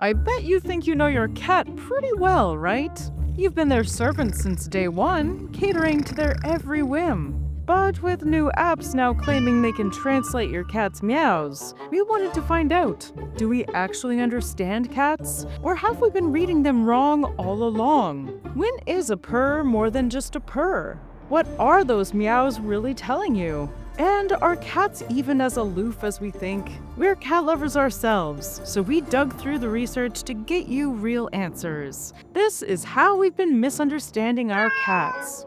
I bet you think you know your cat pretty well, right? You've been their servant since day one, catering to their every whim. But with new apps now claiming they can translate your cat's meows, we wanted to find out, do we actually understand cats? Or have we been reading them wrong all along? When is a purr more than just a purr? What are those meows really telling you? And are cats even as aloof as we think? We're cat lovers ourselves, so we dug through the research to get you real answers. This is how we've been misunderstanding our cats.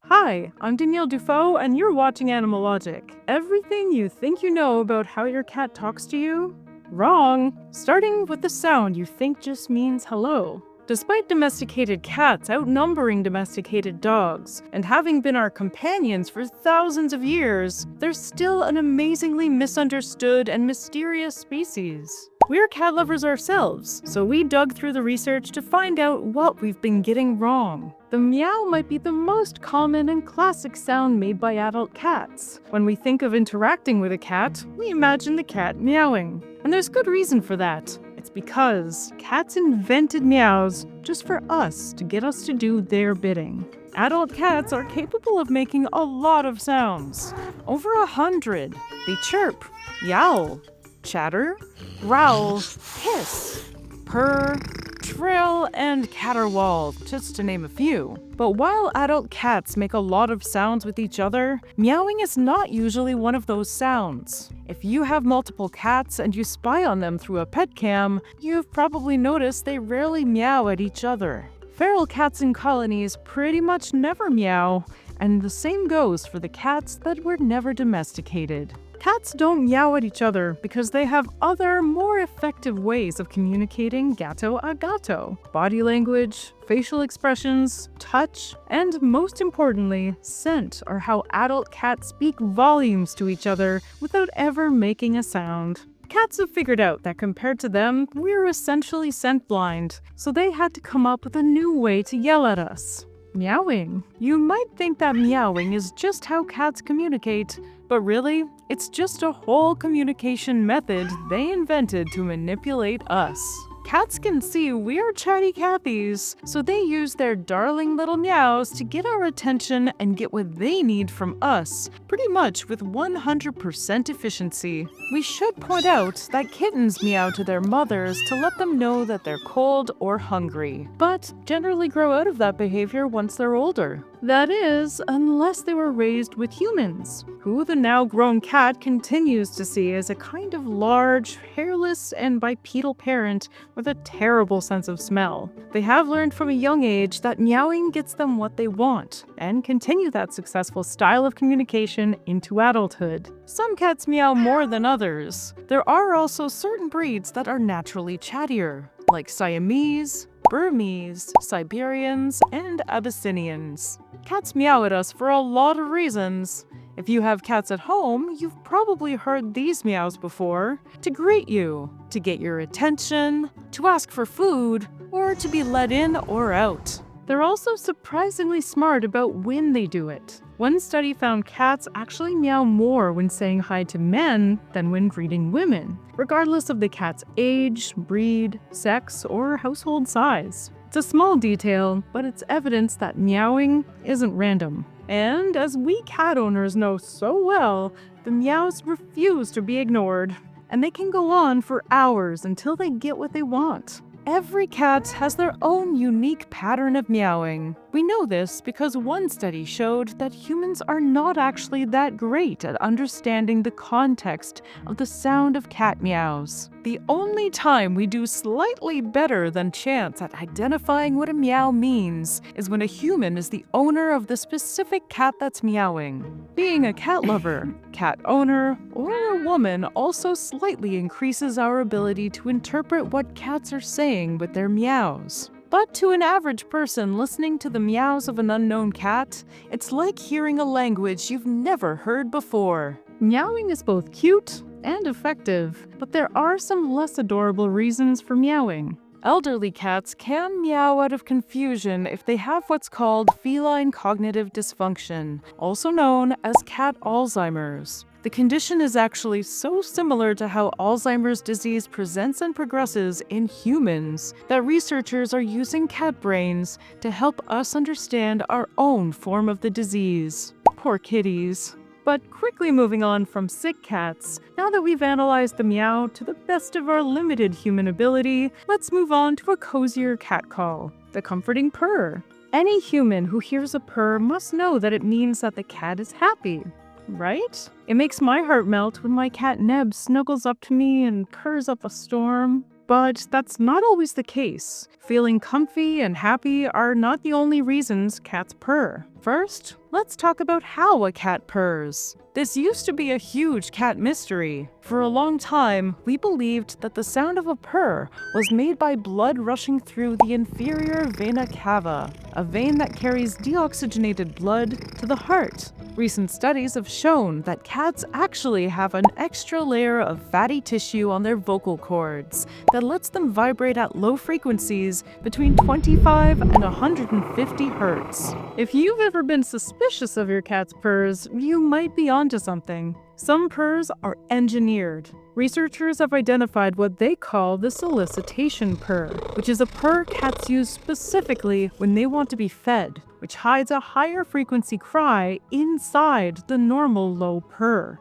Hi, I'm Danielle Dufault, and you're watching Animalogic. Everything you think you know about how your cat talks to you? Wrong! Starting with the sound you think just means hello. Despite domesticated cats outnumbering domesticated dogs, and having been our companions for thousands of years, they're still an amazingly misunderstood and mysterious species. We're cat lovers ourselves, so we dug through the research to find out what we've been getting wrong. The meow might be the most common and classic sound made by adult cats. When we think of interacting with a cat, we imagine the cat meowing. And there's good reason for that. It's because cats invented meows just for us to get us to do their bidding. Adult cats are capable of making a lot of sounds. Over 100. They chirp, yowl, chatter, growl, hiss, purr, trill, and caterwaul, just to name a few. But while adult cats make a lot of sounds with each other, meowing is not usually one of those sounds. If you have multiple cats and you spy on them through a pet cam, you've probably noticed they rarely meow at each other. Feral cats in colonies pretty much never meow, and the same goes for the cats that were never domesticated. Cats don't meow at each other because they have other, more effective ways of communicating gato a gato. Body language, facial expressions, touch, and most importantly, scent are how adult cats speak volumes to each other without ever making a sound. Cats have figured out that compared to them, we're essentially scent blind, so they had to come up with a new way to yell at us. Meowing. You might think that meowing is just how cats communicate, but really, it's just a whole communication method they invented to manipulate us. Cats can see we're chatty cathies, so they use their darling little meows to get our attention and get what they need from us, pretty much with 100% efficiency. We should point out that kittens meow to their mothers to let them know that they're cold or hungry, but generally grow out of that behavior once they're older. That is, unless they were raised with humans, who the now grown cat continues to see as a kind of large, hairless, and bipedal parent with a terrible sense of smell. They have learned from a young age that meowing gets them what they want, and continue that successful style of communication into adulthood. Some cats meow more than others. There are also certain breeds that are naturally chattier, like Siamese, Burmese, Siberians, and Abyssinians. Cats meow at us for a lot of reasons. If you have cats at home, you've probably heard these meows before: to greet you, to get your attention, to ask for food, or to be let in or out. They're also surprisingly smart about when they do it. One study found cats actually meow more when saying hi to men than when greeting women, regardless of the cat's age, breed, sex, or household size. It's a small detail, but it's evidence that meowing isn't random. And as we cat owners know so well, the meows refuse to be ignored, and they can go on for hours until they get what they want. Every cat has their own unique pattern of meowing. We know this because one study showed that humans are not actually that great at understanding the context of the sound of cat meows. The only time we do slightly better than chance at identifying what a meow means is when a human is the owner of the specific cat that's meowing. Being a cat lover, cat owner, or a woman also slightly increases our ability to interpret what cats are saying with their meows. But to an average person listening to the meows of an unknown cat, it's like hearing a language you've never heard before. Meowing is both cute and effective, but there are some less adorable reasons for meowing. Elderly cats can meow out of confusion if they have what's called feline cognitive dysfunction, also known as cat Alzheimer's. The condition is actually so similar to how Alzheimer's disease presents and progresses in humans that researchers are using cat brains to help us understand our own form of the disease. Poor kitties. But quickly moving on from sick cats, now that we've analyzed the meow to the best of our limited human ability, let's move on to a cozier cat call, the comforting purr. Any human who hears a purr must know that it means that the cat is happy, right? It makes my heart melt when my cat Neb snuggles up to me and purrs up a storm. But that's not always the case. Feeling comfy and happy are not the only reasons cats purr. First, let's talk about how a cat purrs. This used to be a huge cat mystery. For a long time, we believed that the sound of a purr was made by blood rushing through the inferior vena cava, a vein that carries deoxygenated blood to the heart. Recent studies have shown that cats actually have an extra layer of fatty tissue on their vocal cords that lets them vibrate at low frequencies between 25 and 150 hertz. If you've ever been suspicious of your cat's purrs, you might be onto something. Some purrs are engineered. Researchers have identified what they call the solicitation purr, which is a purr cats use specifically when they want to be fed, which hides a higher frequency cry inside the normal low purr.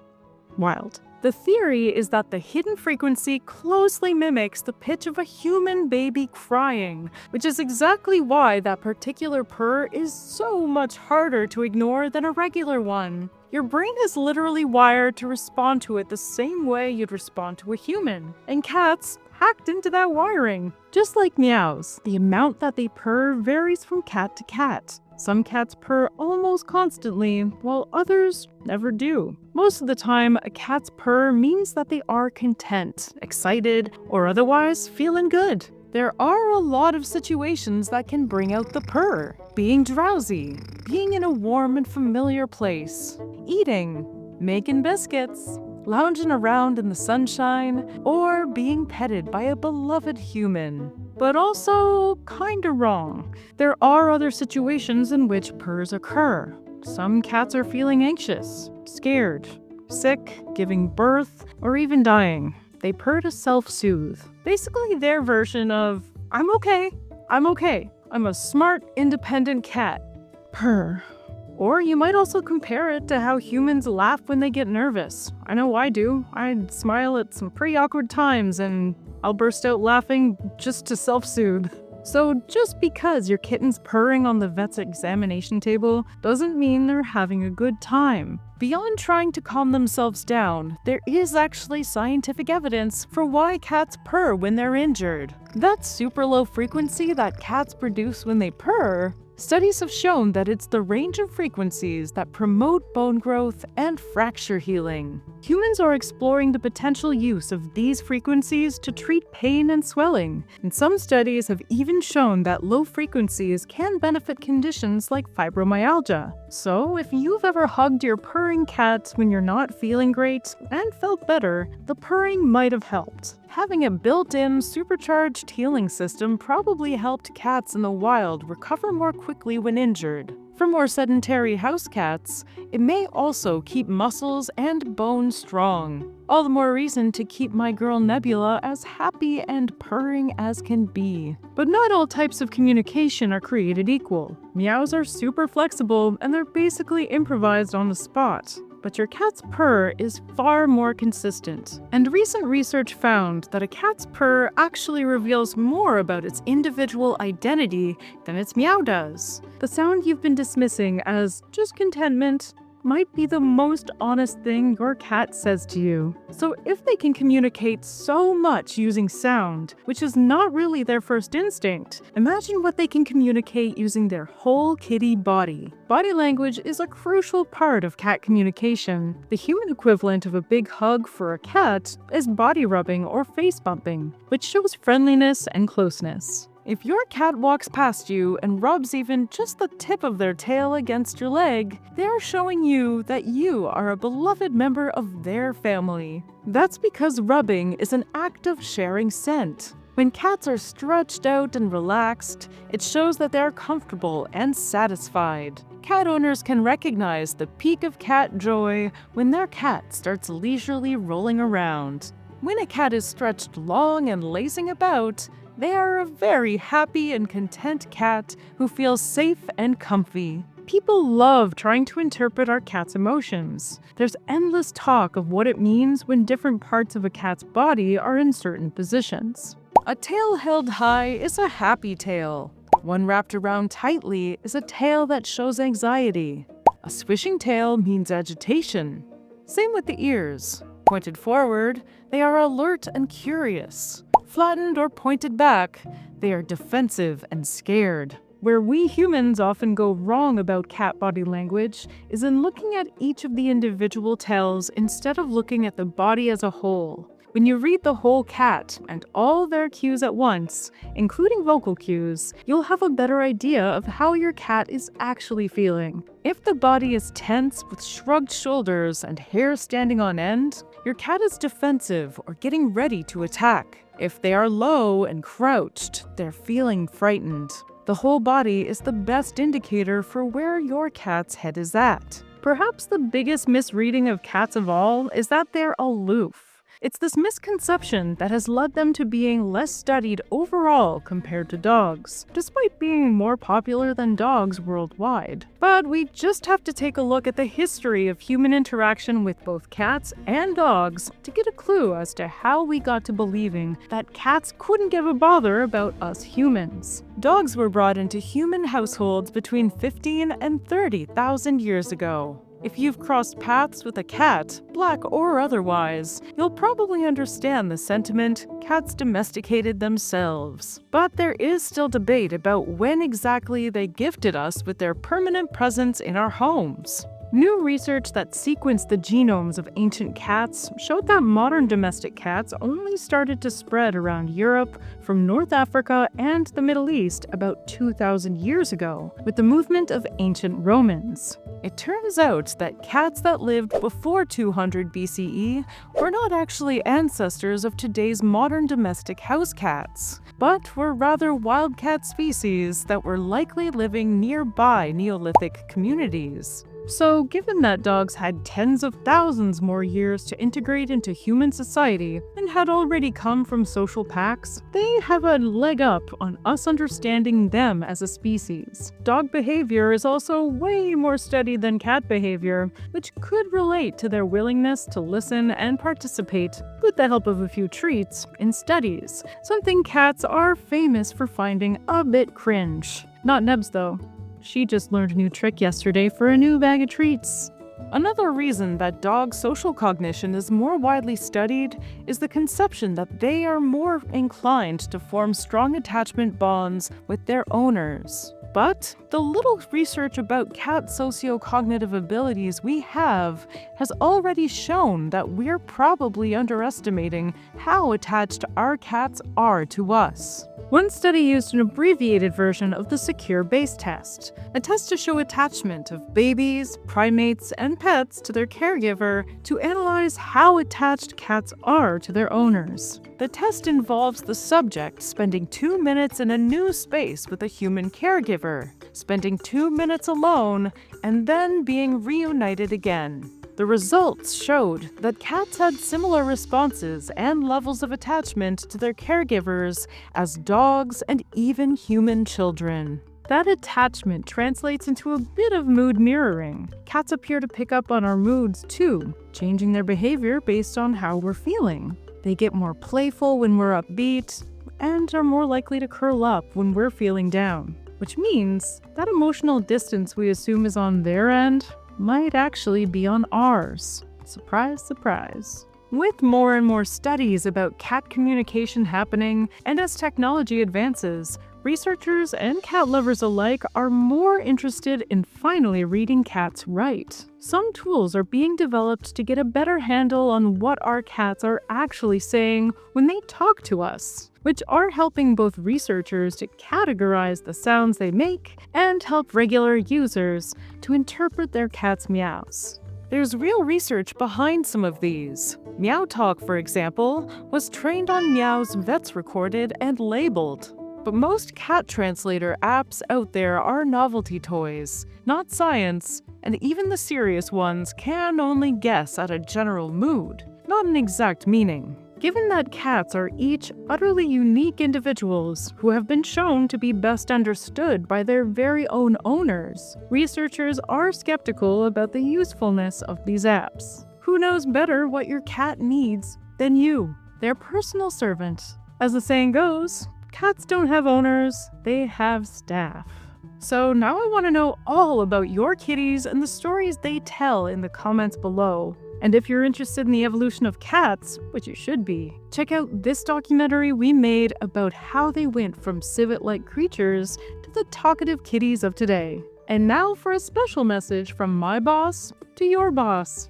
Wild. The theory is that the hidden frequency closely mimics the pitch of a human baby crying, which is exactly why that particular purr is so much harder to ignore than a regular one. Your brain is literally wired to respond to it the same way you'd respond to a human, and cats hacked into that wiring. Just like meows, the amount that they purr varies from cat to cat. Some cats purr almost constantly, while others never do. Most of the time, a cat's purr means that they are content, excited, or otherwise feeling good. There are a lot of situations that can bring out the purr. Being drowsy, being in a warm and familiar place, eating, making biscuits, lounging around in the sunshine, or being petted by a beloved human. But also kinda wrong. There are other situations in which purrs occur. Some cats are feeling anxious, scared, sick, giving birth, or even dying. They purr to self-soothe. Basically their version of, I'm okay, I'm a smart, independent cat. Purr. Or you might also compare it to how humans laugh when they get nervous. I know I do. I'd smile at some pretty awkward times and I'll burst out laughing just to self-soothe. So just because your kitten's purring on the vet's examination table doesn't mean they're having a good time. Beyond trying to calm themselves down, there is actually scientific evidence for why cats purr when they're injured. That super low frequency that cats produce when they purr, studies have shown that it's the range of frequencies that promote bone growth and fracture healing. Humans are exploring the potential use of these frequencies to treat pain and swelling, and some studies have even shown that low frequencies can benefit conditions like fibromyalgia. So if you've ever hugged your purring cat when you're not feeling great and felt better, the purring might have helped. Having a built-in, supercharged healing system probably helped cats in the wild recover more quickly when injured. For more sedentary house cats, it may also keep muscles and bones strong. All the more reason to keep my girl Nebula as happy and purring as can be. But not all types of communication are created equal. Meows are super flexible and they're basically improvised on the spot. But your cat's purr is far more consistent. And recent research found that a cat's purr actually reveals more about its individual identity than its meow does. The sound you've been dismissing as just contentment might be the most honest thing your cat says to you. So if they can communicate so much using sound, which is not really their first instinct, imagine what they can communicate using their whole kitty body. Body language is a crucial part of cat communication. The human equivalent of a big hug for a cat is body rubbing or face bumping, which shows friendliness and closeness. If your cat walks past you and rubs even just the tip of their tail against your leg, they're showing you that you are a beloved member of their family. That's because rubbing is an act of sharing scent. When cats are stretched out and relaxed, it shows that they are comfortable and satisfied. Cat owners can recognize the peak of cat joy when their cat starts leisurely rolling around. When a cat is stretched long and lazing about, they are a very happy and content cat who feels safe and comfy. People love trying to interpret our cat's emotions. There's endless talk of what it means when different parts of a cat's body are in certain positions. A tail held high is a happy tail. One wrapped around tightly is a tail that shows anxiety. A swishing tail means agitation. Same with the ears. Pointed forward, they are alert and curious. Flattened or pointed back, they are defensive and scared. Where we humans often go wrong about cat body language is in looking at each of the individual tails instead of looking at the body as a whole. When you read the whole cat and all their cues at once, including vocal cues, you'll have a better idea of how your cat is actually feeling. If the body is tense with shrugged shoulders and hair standing on end, your cat is defensive or getting ready to attack. If they are low and crouched, they're feeling frightened. The whole body is the best indicator for where your cat's head is at. Perhaps the biggest misreading of cats of all is that they're aloof. It's this misconception that has led them to being less studied overall compared to dogs, despite being more popular than dogs worldwide. But we just have to take a look at the history of human interaction with both cats and dogs to get a clue as to how we got to believing that cats couldn't give a bother about us humans. Dogs were brought into human households between 15 and 30,000 years ago. If you've crossed paths with a cat, black or otherwise, you'll probably understand the sentiment, cats domesticated themselves. But there is still debate about when exactly they gifted us with their permanent presence in our homes. New research that sequenced the genomes of ancient cats showed that modern domestic cats only started to spread around Europe from North Africa and the Middle East about 2,000 years ago, with the movement of ancient Romans. It turns out that cats that lived before 200 BCE were not actually ancestors of today's modern domestic house cats, but were rather wildcat species that were likely living nearby Neolithic communities. So, given that dogs had tens of thousands more years to integrate into human society and had already come from social packs, they have a leg up on us understanding them as a species. Dog behavior is also way more studied than cat behavior, which could relate to their willingness to listen and participate, with the help of a few treats, in studies, something cats are famous for finding a bit cringe. Not Nebs though. She just learned a new trick yesterday for a new bag of treats. Another reason that dog social cognition is more widely studied is the conception that they are more inclined to form strong attachment bonds with their owners. But the little research about cat sociocognitive abilities we have has already shown that we're probably underestimating how attached our cats are to us. One study used an abbreviated version of the Secure Base Test, a test to show attachment of babies, primates, and pets to their caregiver to analyze how attached cats are to their owners. The test involves the subject spending 2 minutes in a new space with a human caregiver, spending 2 minutes alone, and then being reunited again. The results showed that cats had similar responses and levels of attachment to their caregivers as dogs and even human children. That attachment translates into a bit of mood mirroring. Cats appear to pick up on our moods too, changing their behavior based on how we're feeling. They get more playful when we're upbeat, and are more likely to curl up when we're feeling down. Which means that emotional distance we assume is on their end might actually be on ours. Surprise, surprise. With more and more studies about cat communication happening, and as technology advances, researchers and cat lovers alike are more interested in finally reading cats right. Some tools are being developed to get a better handle on what our cats are actually saying when they talk to us, which are helping both researchers to categorize the sounds they make and help regular users to interpret their cat's meows. There's real research behind some of these. Meow Talk, for example, was trained on meows vets recorded and labeled. But most cat translator apps out there are novelty toys, not science, and even the serious ones can only guess at a general mood, not an exact meaning. Given that cats are each utterly unique individuals who have been shown to be best understood by their very own owners, researchers are skeptical about the usefulness of these apps. Who knows better what your cat needs than you, their personal servant? As the saying goes, cats don't have owners, they have staff. So now I want to know all about your kitties and the stories they tell in the comments below. And if you're interested in the evolution of cats, which you should be, check out this documentary we made about how they went from civet-like creatures to the talkative kitties of today. And now for a special message from my boss to your boss.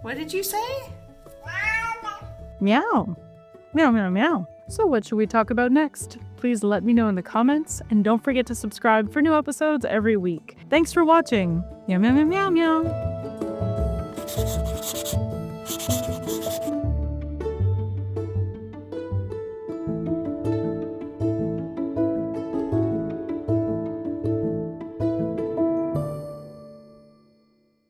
What did you say? Meow. Meow, meow, meow. So what should we talk about next? Please let me know in the comments, and don't forget to subscribe for new episodes every week. Thanks for watching. Meow, meow, meow, meow, meow.